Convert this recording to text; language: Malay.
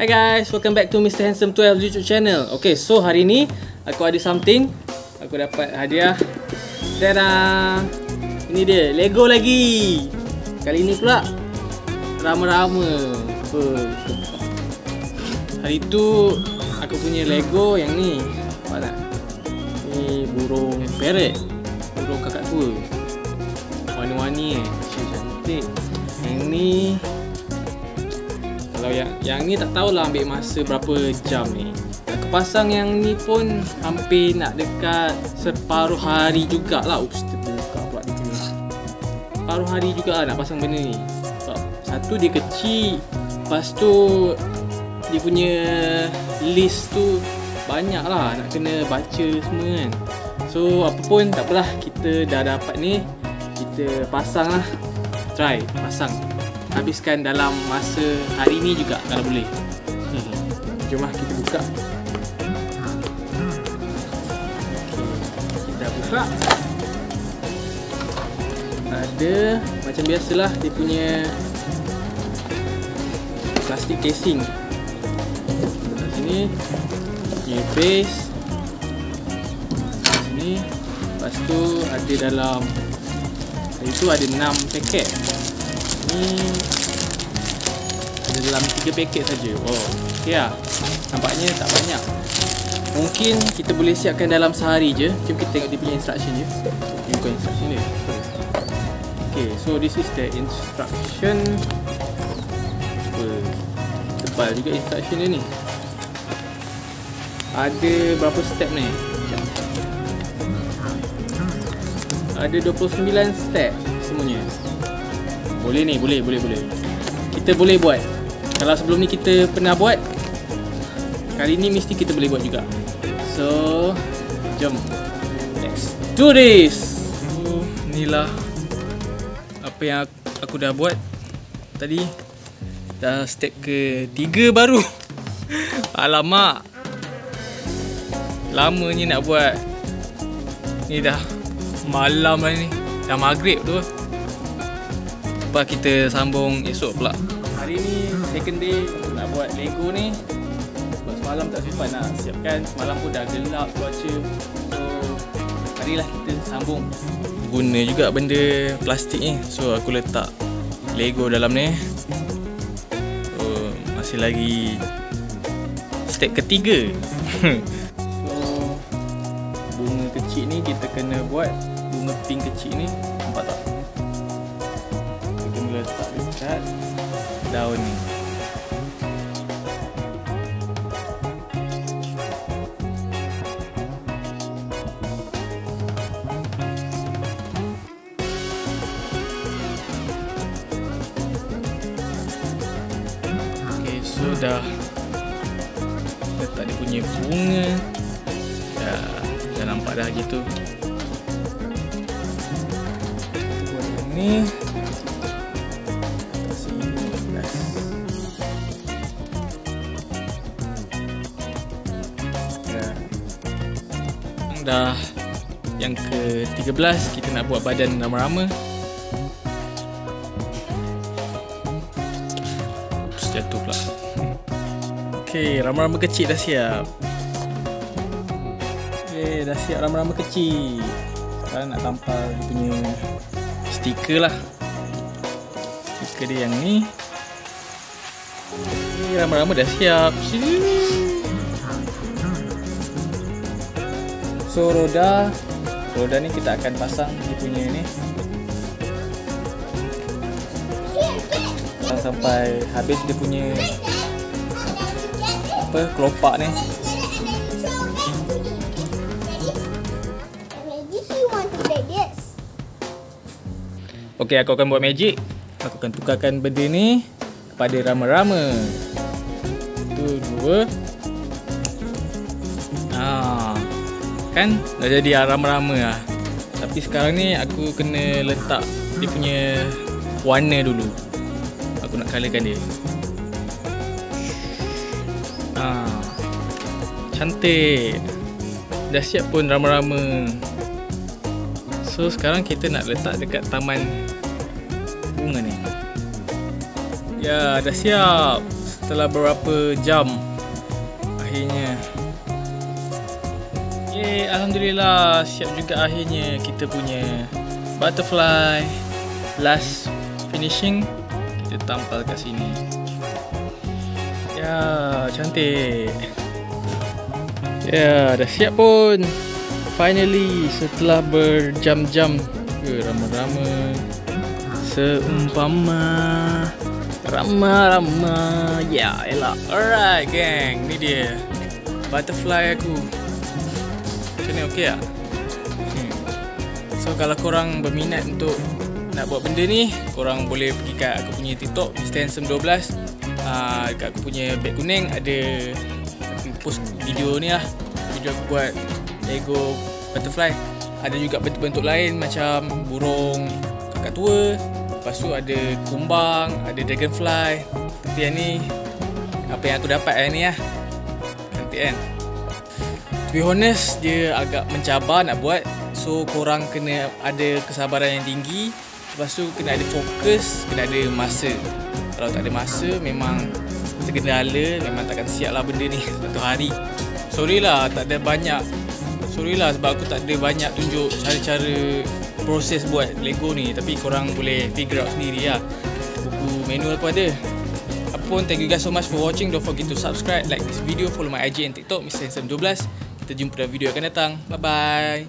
Hi guys, welcome back to Mr. Handsome 12 YouTube channel. Okay, so hari ni aku ada something. Aku dapat hadiah. Tada! Ini dia, Lego lagi. Kali ni pula rama-rama. Hari tu aku punya Lego yang ni. Nampak tak? Ni burung parrot, burung kakak tua. Warna-warni cantik. Yang ni, kalau yang ni tak tahulah ambil masa berapa jam ni. Aku pasang yang ni pun hampir nak dekat separuh hari jugalah. Oops, terbuka pula dia punya. Separuh hari juga nak pasang benda ni. Sebab satu dia kecil, lepas tu dia punya list tu banyak lah, nak kena baca semua kan. So apa pun tak apalah, kita dah dapat ni, kita pasang lah. Try pasang, habiskan dalam masa hari ni juga kalau boleh. Jom lah kita buka. Kita buka. Ada macam biasalah dia punya plastik casing. Kat sini punya base. Kat sini. Lepas tu ada dalam, itu ada 6 paket. Ni ada dalam 3 paket saja. Oh, okey lah. Nampaknya tak banyak. Mungkin kita boleh siapkan dalam sehari je. Jom kita tengok dia punya instruction je. Ini bukan instruction dia. Okay, so this is the instruction. Tebal juga instruction dia ni. Ada berapa step ni? Ada 29 step semuanya. Boleh ni, boleh. Kita boleh buat. Kalau sebelum ni kita pernah buat, kali ni mesti kita boleh buat juga. So, jom. Let's do this. So, inilah apa yang aku dah buat tadi. Dah step ke 3 baru. Alamak, lamanya nak buat. Ni dah malam lah ni, dah maghrib tu. Lepas kita sambung esok pula. Hari ni second day untuk nak buat Lego ni. Sebab semalam tak sempat nak siapkan. Semalam pun dah gelap cuaca. So marilah kita sambung. Guna juga benda plastik ni. So aku letak Lego dalam ni. So masih lagi step ketiga. So bunga kecil ni kita kena buat. Bunga pink kecil ni, nampak tak? Kita kena letak dekat daun ni. Okay, so dah letak dia punya bunga. Dah nampak dah gitu. Ni dah yang ke-13, kita nak buat badan rama-rama. Jatuh pula. Okay, rama-rama kecil dah siap. Okay, dah siap rama-rama kecil. Sekarang nak tampal dia punya stiker lah. Stiker dia yang ni. Okay, rama-rama dah siap. So roda ni kita akan pasang dia punya ni sampai habis dia punya apa, kelopak ni. Okay, aku akan buat magic. Aku akan tukarkan benda ni kepada rama-rama. 1, 2. Kan dah jadi rama-rama lah. Tapi sekarang ni aku kena letak dia punya warna dulu. Aku nak colourkan dia. Cantik. Dah siap pun rama-rama. So sekarang kita nak letak dekat taman bunga ni. Ya, dah siap. setelah beberapa jam akhirnya. Alhamdulillah siap juga akhirnya kita punya butterfly last finishing. Kita tampal kat sini. Ya, cantik. Ya, dah siap pun. Finally, setelah berjam-jam rama-rama seumpama rama-rama. Ya, elak. Alright, gang. Ni dia butterfly aku. Macam ni okey tak? So, kalau korang berminat untuk nak buat benda ni, korang boleh pergi kat aku punya TikTok Mr. Handsome 12. Kat aku punya beg kuning ada aku post video ni lah. Video aku buat Lego butterfly. Ada juga bentuk-bentuk lain macam burung kakak tua. Lepas tu ada kumbang, ada dragonfly. Tapi yang ni apa yang aku dapat yang ni lah. Cantik kan? To be honest, dia agak mencabar nak buat. So korang kena ada kesabaran yang tinggi. Lepas tu kena ada fokus, kena ada masa. Kalau tak ada masa memang tergendala, memang takkan siap lah benda ni satu hari. Sorry lah tak ada banyak. Sorry lah sebab aku tak ada banyak tunjuk cara-cara proses buat Lego ni. Tapi korang boleh figure out sendiri lah. Buku manual aku ada. Apapun, thank you guys so much for watching. Don't forget to subscribe, like this video, follow my IG and TikTok Mr. Handsome 12. Kita jumpa dalam video akan datang. Bye bye.